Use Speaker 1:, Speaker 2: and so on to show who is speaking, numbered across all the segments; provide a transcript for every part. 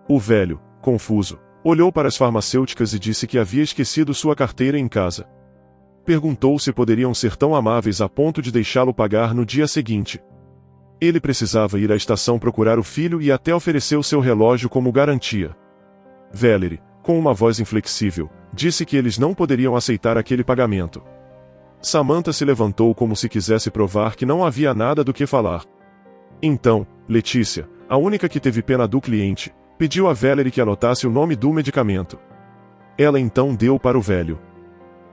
Speaker 1: O velho, confuso, olhou para as farmacêuticas e disse que havia esquecido sua carteira em casa. Perguntou se poderiam ser tão amáveis a ponto de deixá-lo pagar no dia seguinte. Ele precisava ir à estação procurar o filho e até ofereceu seu relógio como garantia. Valerie, com uma voz inflexível, disse que eles não poderiam aceitar aquele pagamento. Samantha se levantou como se quisesse provar que não havia nada do que falar. Então, Letícia, a única que teve pena do cliente, pediu a Valerie que anotasse o nome do medicamento. Ela então deu para o velho.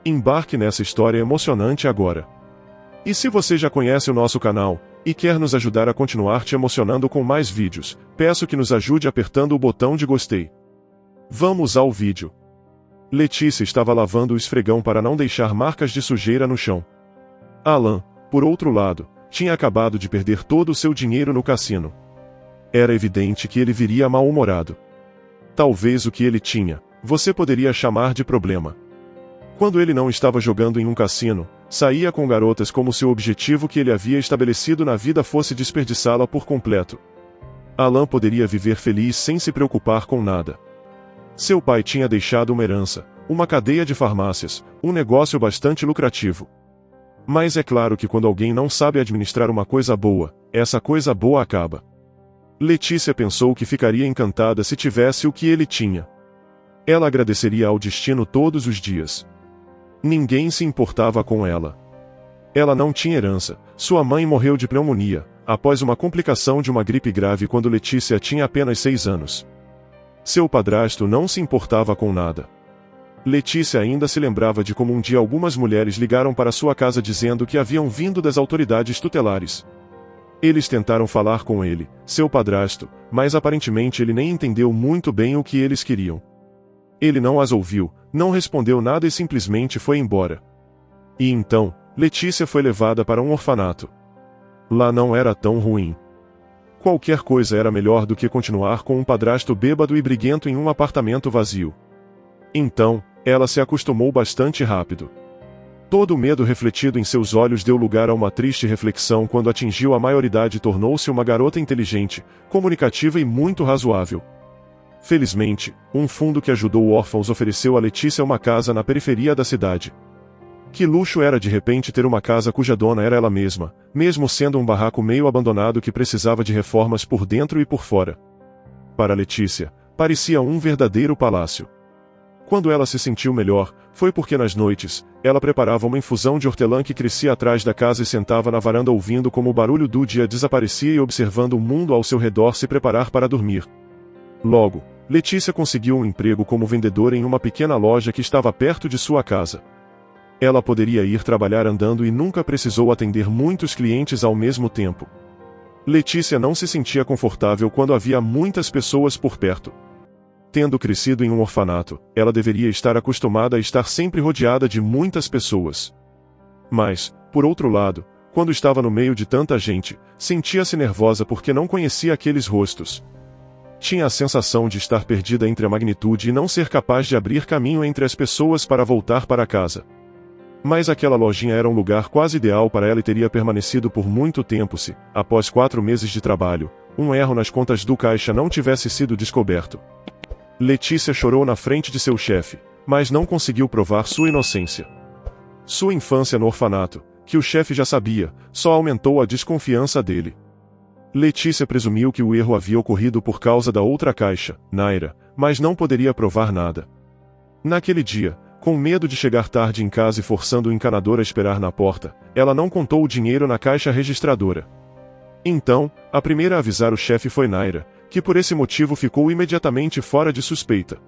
Speaker 1: Embarque nessa história emocionante agora. E se você já conhece o nosso canal, e quer nos ajudar a continuar te emocionando com mais vídeos, peço que nos ajude apertando o botão de gostei. Vamos ao vídeo. Letícia estava lavando o esfregão para não deixar marcas de sujeira no chão. Alan, por outro lado, tinha acabado de perder todo o seu dinheiro no cassino. Era evidente que ele viria mal-humorado. Talvez o que ele tinha, você poderia chamar de problema. Quando ele não estava jogando em um cassino, saía com garotas como se o objetivo que ele havia estabelecido na vida fosse desperdiçá-la por completo. Alan poderia viver feliz sem se preocupar com nada. Seu pai tinha deixado uma herança, uma cadeia de farmácias, um negócio bastante lucrativo. Mas é claro que quando alguém não sabe administrar uma coisa boa, essa coisa boa acaba. Letícia pensou que ficaria encantada se tivesse o que ele tinha. Ela agradeceria ao destino todos os dias. Ninguém se importava com ela. Ela não tinha herança, sua mãe morreu de pneumonia, após uma complicação de uma gripe grave quando Letícia tinha apenas 6 anos. Seu padrasto não se importava com nada. Letícia ainda se lembrava de como um dia algumas mulheres ligaram para sua casa dizendo que haviam vindo das autoridades tutelares. Eles tentaram falar com ele, seu padrasto, mas aparentemente ele nem entendeu muito bem o que eles queriam. Ele não as ouviu, não respondeu nada e simplesmente foi embora. E então, Letícia foi levada para um orfanato. Lá não era tão ruim. Qualquer coisa era melhor do que continuar com um padrasto bêbado e briguento em um apartamento vazio. Então, ela se acostumou bastante rápido. Todo o medo refletido em seus olhos deu lugar a uma triste reflexão quando atingiu a maioridade e tornou-se uma garota inteligente, comunicativa e muito razoável. Felizmente, um fundo que ajudou órfãos ofereceu a Letícia uma casa na periferia da cidade. Que luxo era de repente ter uma casa cuja dona era ela mesma, mesmo sendo um barraco meio abandonado que precisava de reformas por dentro e por fora. Para Letícia, parecia um verdadeiro palácio. Quando ela se sentiu melhor, foi porque nas noites, ela preparava uma infusão de hortelã que crescia atrás da casa e sentava na varanda ouvindo como o barulho do dia desaparecia e observando o mundo ao seu redor se preparar para dormir. Logo, Letícia conseguiu um emprego como vendedora em uma pequena loja que estava perto de sua casa. Ela poderia ir trabalhar andando e nunca precisou atender muitos clientes ao mesmo tempo. Letícia não se sentia confortável quando havia muitas pessoas por perto. Tendo crescido em um orfanato, ela deveria estar acostumada a estar sempre rodeada de muitas pessoas. Mas, por outro lado, quando estava no meio de tanta gente, sentia-se nervosa porque não conhecia aqueles rostos. Tinha a sensação de estar perdida entre a magnitude e não ser capaz de abrir caminho entre as pessoas para voltar para casa. Mas aquela lojinha era um lugar quase ideal para ela e teria permanecido por muito tempo se, após 4 meses de trabalho, um erro nas contas do caixa não tivesse sido descoberto. Letícia chorou na frente de seu chefe, mas não conseguiu provar sua inocência. Sua infância no orfanato, que o chefe já sabia, só aumentou a desconfiança dele. Letícia presumiu que o erro havia ocorrido por causa da outra caixa, Naira, mas não poderia provar nada. Naquele dia, com medo de chegar tarde em casa e forçando o encanador a esperar na porta, ela não contou o dinheiro na caixa registradora. Então, a primeira a avisar o chefe foi Naira, que por esse motivo ficou imediatamente fora de suspeita.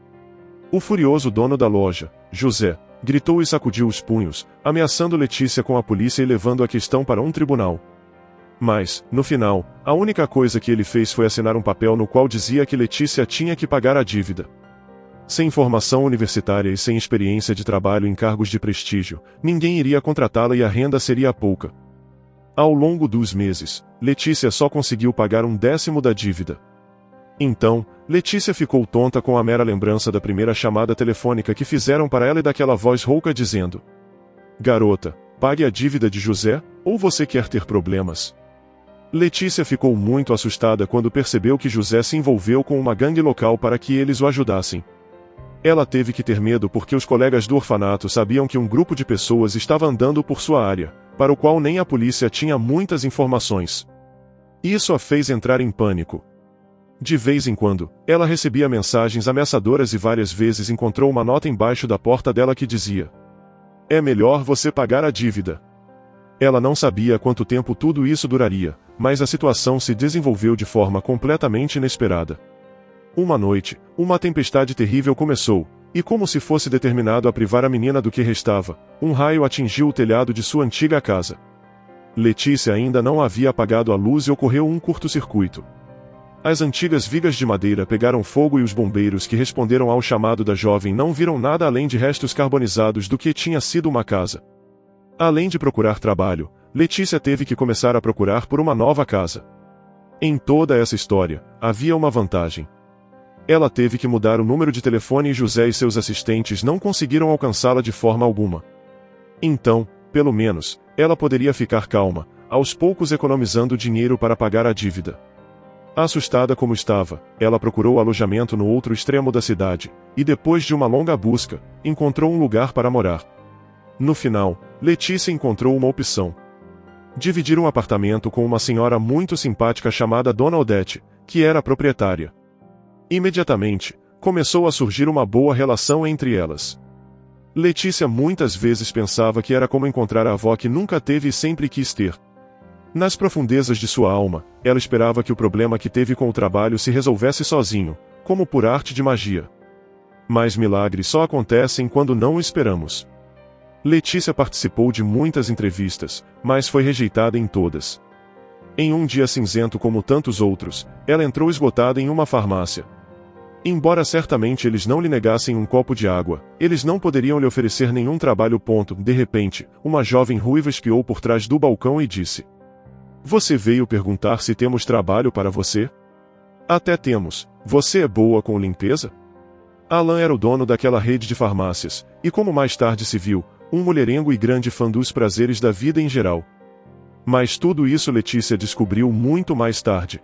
Speaker 1: O furioso dono da loja, José, gritou e sacudiu os punhos, ameaçando Letícia com a polícia e levando a questão para um tribunal. Mas, no final, a única coisa que ele fez foi assinar um papel no qual dizia que Letícia tinha que pagar a dívida. Sem formação universitária e sem experiência de trabalho em cargos de prestígio, ninguém iria contratá-la e a renda seria pouca. Ao longo dos meses, Letícia só conseguiu pagar 1/10 da dívida. Então, Letícia ficou tonta com a mera lembrança da primeira chamada telefônica que fizeram para ela e daquela voz rouca dizendo: "Garota, pague a dívida de José, ou você quer ter problemas?" Letícia ficou muito assustada quando percebeu que José se envolveu com uma gangue local para que eles o ajudassem. Ela teve que ter medo porque os colegas do orfanato sabiam que um grupo de pessoas estava andando por sua área, para o qual nem a polícia tinha muitas informações. Isso a fez entrar em pânico. De vez em quando, ela recebia mensagens ameaçadoras e várias vezes encontrou uma nota embaixo da porta dela que dizia: "É melhor você pagar a dívida." Ela não sabia quanto tempo tudo isso duraria, mas a situação se desenvolveu de forma completamente inesperada. Uma noite, uma tempestade terrível começou, e como se fosse determinado a privar a menina do que restava, um raio atingiu o telhado de sua antiga casa. Letícia ainda não havia apagado a luz e ocorreu um curto-circuito. As antigas vigas de madeira pegaram fogo e os bombeiros que responderam ao chamado da jovem não viram nada além de restos carbonizados do que tinha sido uma casa. Além de procurar trabalho, Letícia teve que começar a procurar por uma nova casa. Em toda essa história, havia uma vantagem. Ela teve que mudar o número de telefone e José e seus assistentes não conseguiram alcançá-la de forma alguma. Então, pelo menos, ela poderia ficar calma, aos poucos economizando dinheiro para pagar a dívida. Assustada como estava, ela procurou alojamento no outro extremo da cidade, e depois de uma longa busca, encontrou um lugar para morar. No final, Letícia encontrou uma opção. Dividir um apartamento com uma senhora muito simpática chamada Dona Odete, que era a proprietária. Imediatamente, começou a surgir uma boa relação entre elas. Letícia muitas vezes pensava que era como encontrar a avó que nunca teve e sempre quis ter. Nas profundezas de sua alma, ela esperava que o problema que teve com o trabalho se resolvesse sozinho, como por arte de magia. Mas milagres só acontecem quando não o esperamos. Letícia participou de muitas entrevistas, mas foi rejeitada em todas. Em um dia cinzento como tantos outros, ela entrou esgotada em uma farmácia. Embora certamente eles não lhe negassem um copo de água, eles não poderiam lhe oferecer nenhum trabalho. De repente, uma jovem ruiva espiou por trás do balcão e disse: "Você veio perguntar se temos trabalho para você?" "Até temos. Você é boa com limpeza?" Alan era o dono daquela rede de farmácias, e como mais tarde se viu, um mulherengo e grande fã dos prazeres da vida em geral. Mas tudo isso Letícia descobriu muito mais tarde.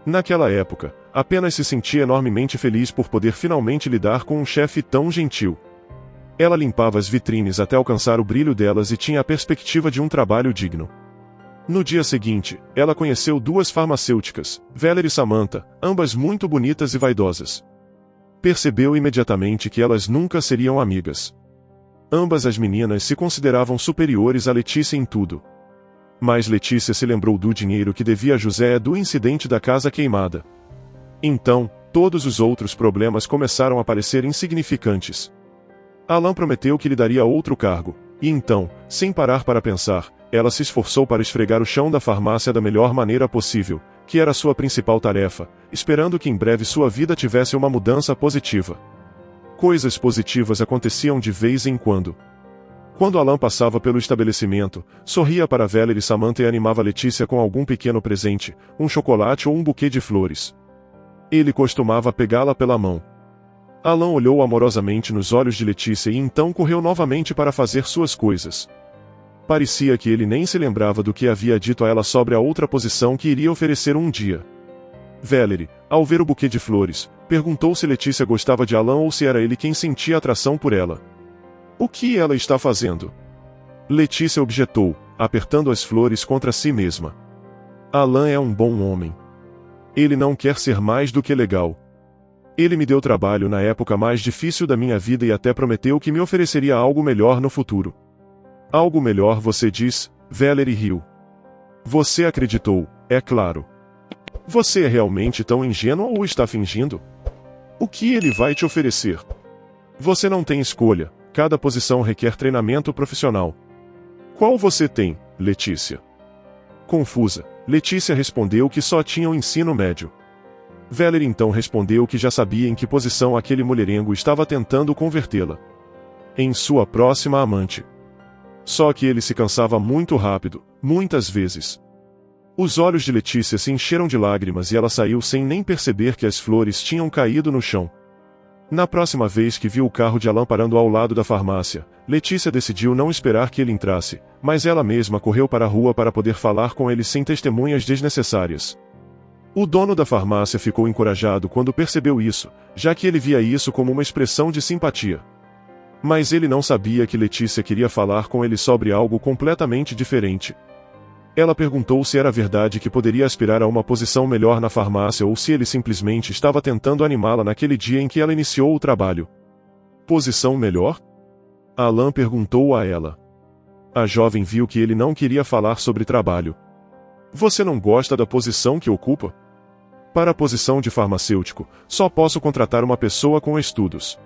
Speaker 1: Naquela época, apenas se sentia enormemente feliz por poder finalmente lidar com um chefe tão gentil. Ela limpava as vitrines até alcançar o brilho delas e tinha a perspectiva de um trabalho digno. No dia seguinte, ela conheceu duas farmacêuticas, Valerie e Samantha, ambas muito bonitas e vaidosas. Percebeu imediatamente que elas nunca seriam amigas. Ambas as meninas se consideravam superiores a Letícia em tudo. Mas Letícia se lembrou do dinheiro que devia a José do incidente da casa queimada. Então, todos os outros problemas começaram a parecer insignificantes. Alan prometeu que lhe daria outro cargo, e então, sem parar para pensar, ela se esforçou para esfregar o chão da farmácia da melhor maneira possível, que era sua principal tarefa, esperando que em breve sua vida tivesse uma mudança positiva. Coisas positivas aconteciam de vez em quando. Quando Alan passava pelo estabelecimento, sorria para Valerie e Samantha e animava Letícia com algum pequeno presente, um chocolate ou um buquê de flores. Ele costumava pegá-la pela mão. Alan olhou amorosamente nos olhos de Letícia e então correu novamente para fazer suas coisas. Parecia que ele nem se lembrava do que havia dito a ela sobre a outra posição que iria oferecer um dia. Valerie, ao ver o buquê de flores, perguntou se Letícia gostava de Alan ou se era ele quem sentia atração por ela. "O que ela está fazendo?" Letícia objetou, apertando as flores contra si mesma. "Alan é um bom homem. Ele não quer ser mais do que legal. Ele me deu trabalho na época mais difícil da minha vida e até prometeu que me ofereceria algo melhor no futuro." "Algo melhor, você diz?" Valerie riu. "Você acreditou, é claro. Você é realmente tão ingênua ou está fingindo? O que ele vai te oferecer? Você não tem escolha, cada posição requer treinamento profissional." "Qual você tem, Letícia?" Confusa, Letícia respondeu que só tinha o ensino médio. Valerie então respondeu que já sabia em que posição aquele mulherengo estava tentando convertê-la. Em sua próxima amante. Só que ele se cansava muito rápido, muitas vezes. Os olhos de Letícia se encheram de lágrimas e ela saiu sem nem perceber que as flores tinham caído no chão. Na próxima vez que viu o carro de Alan parando ao lado da farmácia, Letícia decidiu não esperar que ele entrasse, mas ela mesma correu para a rua para poder falar com ele sem testemunhas desnecessárias. O dono da farmácia ficou encorajado quando percebeu isso, já que ele via isso como uma expressão de simpatia. Mas ele não sabia que Letícia queria falar com ele sobre algo completamente diferente. Ela perguntou se era verdade que poderia aspirar a uma posição melhor na farmácia ou se ele simplesmente estava tentando animá-la naquele dia em que ela iniciou o trabalho. Posição melhor? Alan perguntou a ela. A jovem viu que ele não queria falar sobre trabalho. Você não gosta da posição que ocupa? Para a posição de farmacêutico, só posso contratar uma pessoa com estudos.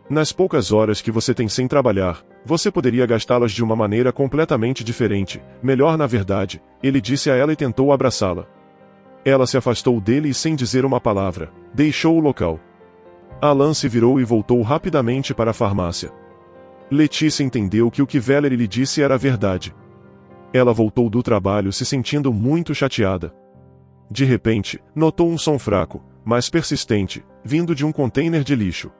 Speaker 1: Nas poucas horas que você tem sem trabalhar, você poderia gastá-las de uma maneira completamente diferente, melhor na verdade, ele disse a ela e tentou abraçá-la. Ela se afastou dele e sem dizer uma palavra, deixou o local. Alan se virou e voltou rapidamente para a farmácia. Letícia entendeu que o que Valerie lhe disse era verdade. Ela voltou do trabalho se sentindo muito chateada. De repente, notou um som fraco, mas persistente, vindo de um container de lixo.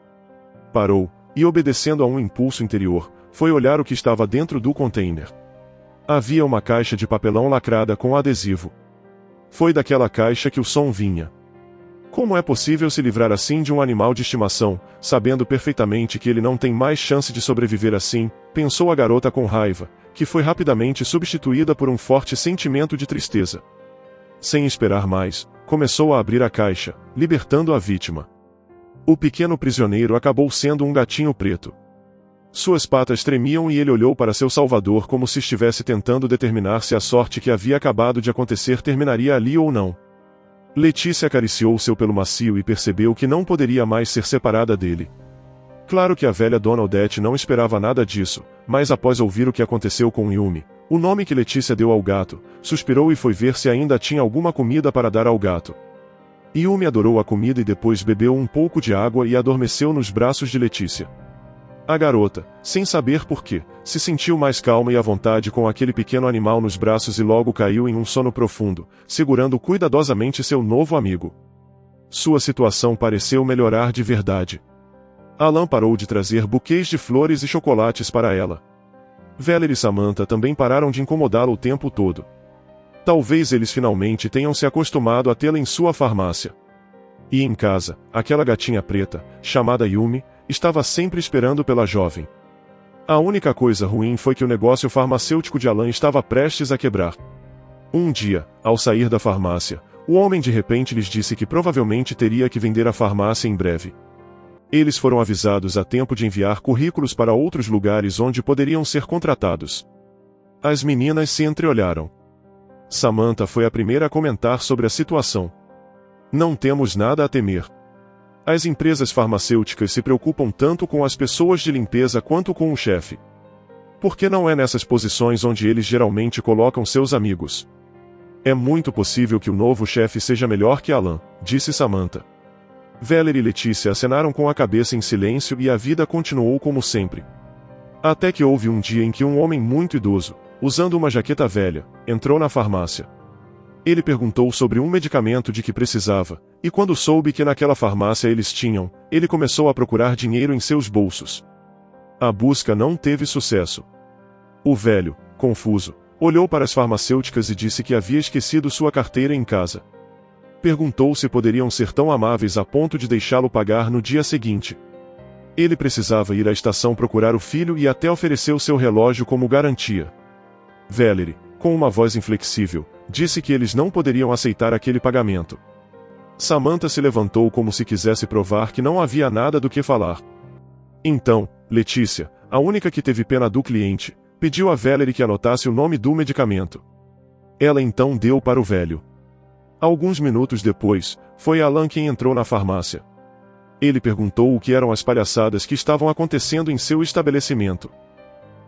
Speaker 1: Parou, e obedecendo a um impulso interior, foi olhar o que estava dentro do container. Havia uma caixa de papelão lacrada com adesivo. Foi daquela caixa que o som vinha. Como é possível se livrar assim de um animal de estimação, sabendo perfeitamente que ele não tem mais chance de sobreviver assim, pensou a garota com raiva, que foi rapidamente substituída por um forte sentimento de tristeza. Sem esperar mais, começou a abrir a caixa, libertando a vítima. O pequeno prisioneiro acabou sendo um gatinho preto. Suas patas tremiam e ele olhou para seu salvador como se estivesse tentando determinar se a sorte que havia acabado de acontecer terminaria ali ou não. Letícia acariciou seu pelo macio e percebeu que não poderia mais ser separada dele. Claro que a velha Dona Odete não esperava nada disso, mas após ouvir o que aconteceu com Yumi, o nome que Letícia deu ao gato, suspirou e foi ver se ainda tinha alguma comida para dar ao gato. Yumi adorou a comida e depois bebeu um pouco de água e adormeceu nos braços de Letícia. A garota, sem saber porquê, se sentiu mais calma e à vontade com aquele pequeno animal nos braços e logo caiu em um sono profundo, segurando cuidadosamente seu novo amigo. Sua situação pareceu melhorar de verdade. Alan parou de trazer buquês de flores e chocolates para ela. Valerie e Samantha também pararam de incomodá-lo o tempo todo. Talvez eles finalmente tenham se acostumado a tê-la em sua farmácia. E em casa, aquela gatinha preta, chamada Yumi, estava sempre esperando pela jovem. A única coisa ruim foi que o negócio farmacêutico de Alan estava prestes a quebrar. Um dia, ao sair da farmácia, o homem de repente lhes disse que provavelmente teria que vender a farmácia em breve. Eles foram avisados a tempo de enviar currículos para outros lugares onde poderiam ser contratados. As meninas se entreolharam. Samantha foi a primeira a comentar sobre a situação. Não temos nada a temer. As empresas farmacêuticas se preocupam tanto com as pessoas de limpeza quanto com o chefe. Por que não é nessas posições onde eles geralmente colocam seus amigos? É muito possível que o novo chefe seja melhor que Alan, disse Samantha. Valerie e Letícia acenaram com a cabeça em silêncio e a vida continuou como sempre. Até que houve um dia em que um homem muito idoso, usando uma jaqueta velha, entrou na farmácia. Ele perguntou sobre um medicamento de que precisava, e quando soube que naquela farmácia eles tinham, ele começou a procurar dinheiro em seus bolsos. A busca não teve sucesso. O velho, confuso, olhou para as farmacêuticas e disse que havia esquecido sua carteira em casa. Perguntou se poderiam ser tão amáveis a ponto de deixá-lo pagar no dia seguinte. Ele precisava ir à estação procurar o filho e até ofereceu seu relógio como garantia. Valerie, com uma voz inflexível, disse que eles não poderiam aceitar aquele pagamento. Samantha se levantou como se quisesse provar que não havia nada do que falar. Então, Letícia, a única que teve pena do cliente, pediu a Valerie que anotasse o nome do medicamento. Ela então deu para o velho. Alguns minutos depois, foi Alan quem entrou na farmácia. Ele perguntou o que eram as palhaçadas que estavam acontecendo em seu estabelecimento.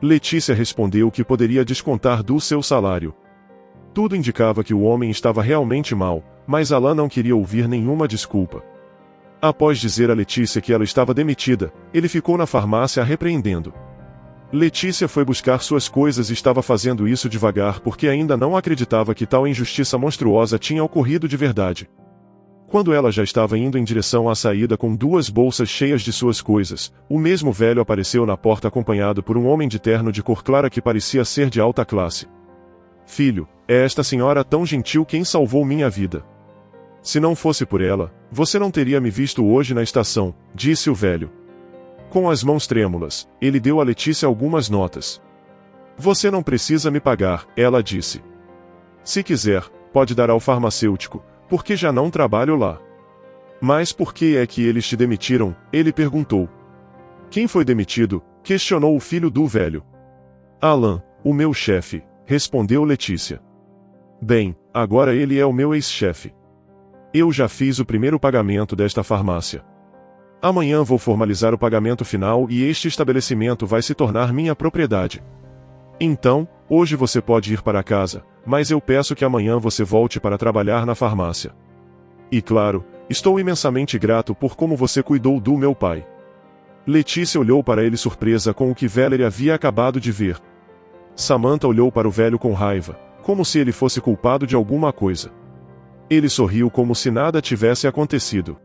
Speaker 1: Letícia respondeu que poderia descontar do seu salário. Tudo indicava que o homem estava realmente mal, mas Alan não queria ouvir nenhuma desculpa. Após dizer a Letícia que ela estava demitida, ele ficou na farmácia a repreendendo. Letícia foi buscar suas coisas e estava fazendo isso devagar porque ainda não acreditava que tal injustiça monstruosa tinha ocorrido de verdade. Quando ela já estava indo em direção à saída com 2 bolsas cheias de suas coisas, o mesmo velho apareceu na porta acompanhado por um homem de terno de cor clara que parecia ser de alta classe. Filho, é esta senhora tão gentil quem salvou minha vida. Se não fosse por ela, você não teria me visto hoje na estação, disse o velho. Com as mãos trêmulas, ele deu a Letícia algumas notas. Você não precisa me pagar, ela disse. Se quiser, pode dar ao farmacêutico, porque já não trabalho lá. Mas por que é que eles te demitiram? Ele perguntou. Quem foi demitido? Questionou o filho do velho. Alan, o meu chefe, respondeu Letícia. Bem, agora ele é o meu ex-chefe. Eu já fiz o primeiro pagamento desta farmácia. Amanhã vou formalizar o pagamento final e este estabelecimento vai se tornar minha propriedade. Então, hoje você pode ir para casa, mas eu peço que amanhã você volte para trabalhar na farmácia. E claro, estou imensamente grato por como você cuidou do meu pai. Letícia olhou para ele surpresa com o que Valerie havia acabado de ver. Samantha olhou para o velho com raiva, como se ele fosse culpado de alguma coisa. Ele sorriu como se nada tivesse acontecido.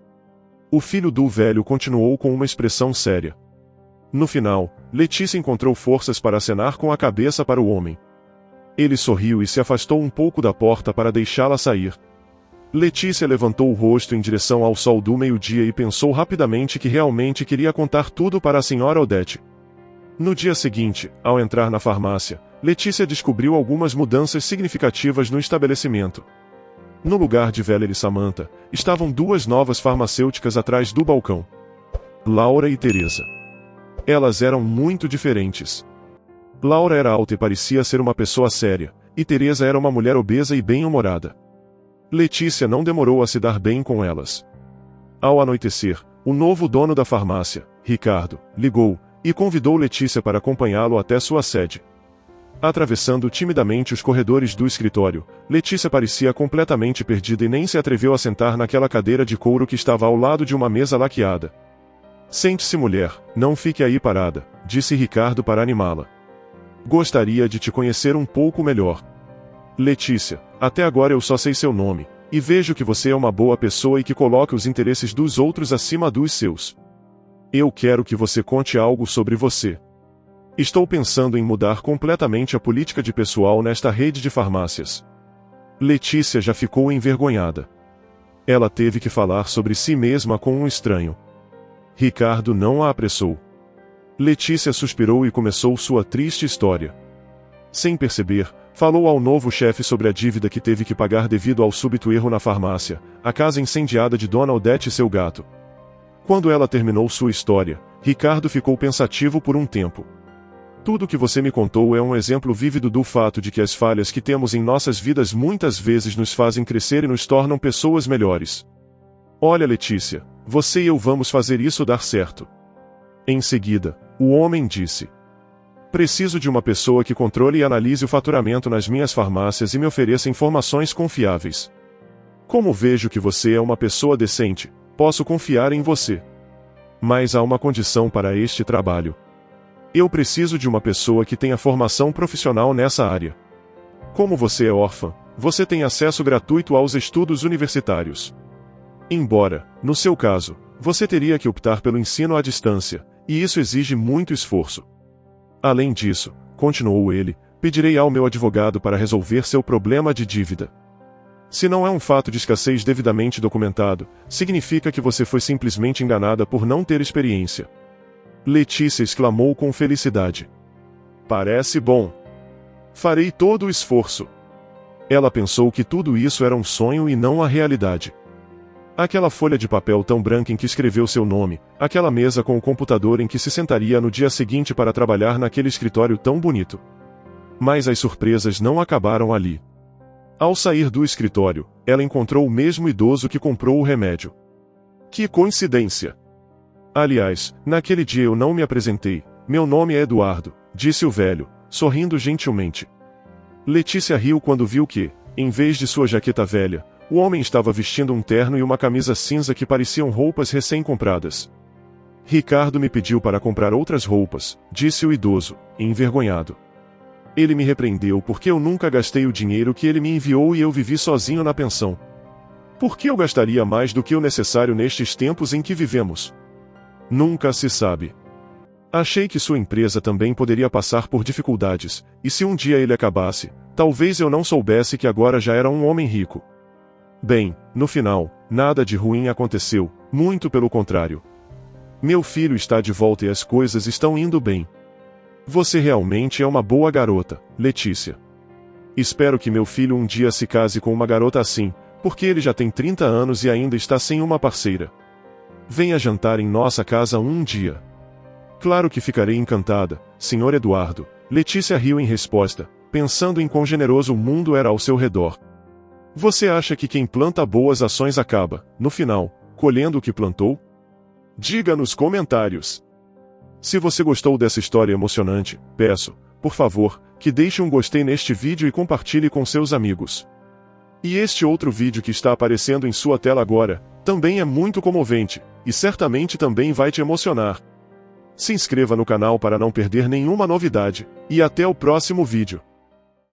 Speaker 1: O filho do velho continuou com uma expressão séria. No final, Letícia encontrou forças para acenar com a cabeça para o homem. Ele sorriu e se afastou um pouco da porta para deixá-la sair. Letícia levantou o rosto em direção ao sol do meio-dia e pensou rapidamente que realmente queria contar tudo para a senhora Odete. No dia seguinte, ao entrar na farmácia, Letícia descobriu algumas mudanças significativas no estabelecimento. No lugar de Valerie e Samantha, estavam 2 novas farmacêuticas atrás do balcão. Laura e Teresa. Elas eram muito diferentes. Laura era alta e parecia ser uma pessoa séria, e Teresa era uma mulher obesa e bem-humorada. Letícia não demorou a se dar bem com elas. Ao anoitecer, o novo dono da farmácia, Ricardo, ligou, e convidou Letícia para acompanhá-lo até sua sede. Atravessando timidamente os corredores do escritório, Letícia parecia completamente perdida e nem se atreveu a sentar naquela cadeira de couro que estava ao lado de uma mesa laqueada. Sente-se, mulher, não fique aí parada, disse Ricardo para animá-la. Gostaria de te conhecer um pouco melhor. Letícia, até agora eu só sei seu nome, e vejo que você é uma boa pessoa e que coloca os interesses dos outros acima dos seus. Eu quero que você conte algo sobre você. Estou pensando em mudar completamente a política de pessoal nesta rede de farmácias. Letícia já ficou envergonhada. Ela teve que falar sobre si mesma com um estranho. Ricardo não a apressou. Letícia suspirou e começou sua triste história. Sem perceber, falou ao novo chefe sobre a dívida que teve que pagar devido ao súbito erro na farmácia, a casa incendiada de Dona Odete e seu gato. Quando ela terminou sua história, Ricardo ficou pensativo por um tempo. Tudo que você me contou é um exemplo vívido do fato de que as falhas que temos em nossas vidas muitas vezes nos fazem crescer e nos tornam pessoas melhores. Olha, Letícia, você e eu vamos fazer isso dar certo. Em seguida, o homem disse: preciso de uma pessoa que controle e analise o faturamento nas minhas farmácias e me ofereça informações confiáveis. Como vejo que você é uma pessoa decente, posso confiar em você. Mas há uma condição para este trabalho. Eu preciso de uma pessoa que tenha formação profissional nessa área. Como você é órfã, você tem acesso gratuito aos estudos universitários. Embora, no seu caso, você teria que optar pelo ensino à distância, e isso exige muito esforço. Além disso, continuou ele, pedirei ao meu advogado para resolver seu problema de dívida. Se não é um fato de escassez devidamente documentado, significa que você foi simplesmente enganada por não ter experiência. Letícia exclamou com felicidade. Parece bom. Farei todo o esforço. Ela pensou que tudo isso era um sonho e não a realidade. Aquela folha de papel tão branca em que escreveu seu nome, aquela mesa com o computador em que se sentaria no dia seguinte para trabalhar naquele escritório tão bonito. Mas as surpresas não acabaram ali. Ao sair do escritório, ela encontrou o mesmo idoso que comprou o remédio. Que coincidência! Aliás, naquele dia eu não me apresentei. Meu nome é Eduardo, disse o velho, sorrindo gentilmente. Letícia riu quando viu que, em vez de sua jaqueta velha, o homem estava vestindo um terno e uma camisa cinza que pareciam roupas recém-compradas. Ricardo me pediu para comprar outras roupas, disse o idoso, envergonhado. Ele me repreendeu porque eu nunca gastei o dinheiro que ele me enviou e eu vivi sozinho na pensão. Por que eu gastaria mais do que o necessário nestes tempos em que vivemos? Nunca se sabe. Achei que sua empresa também poderia passar por dificuldades, e se um dia ele acabasse, talvez eu não soubesse que agora já era um homem rico. Bem, no final, nada de ruim aconteceu, muito pelo contrário. Meu filho está de volta e as coisas estão indo bem. Você realmente é uma boa garota, Letícia. Espero que meu filho um dia se case com uma garota assim, porque ele já tem 30 anos e ainda está sem uma parceira. Venha jantar em nossa casa um dia. Claro que ficarei encantada, Sr. Eduardo. Letícia riu em resposta, pensando em quão generoso o mundo era ao seu redor. Você acha que quem planta boas ações acaba, no final, colhendo o que plantou? Diga nos comentários. Se você gostou dessa história emocionante, peço, por favor, que deixe um gostei neste vídeo e compartilhe com seus amigos. E este outro vídeo que está aparecendo em sua tela agora, também é muito comovente, e certamente também vai te emocionar. Se inscreva no canal para não perder nenhuma novidade, e até o próximo vídeo.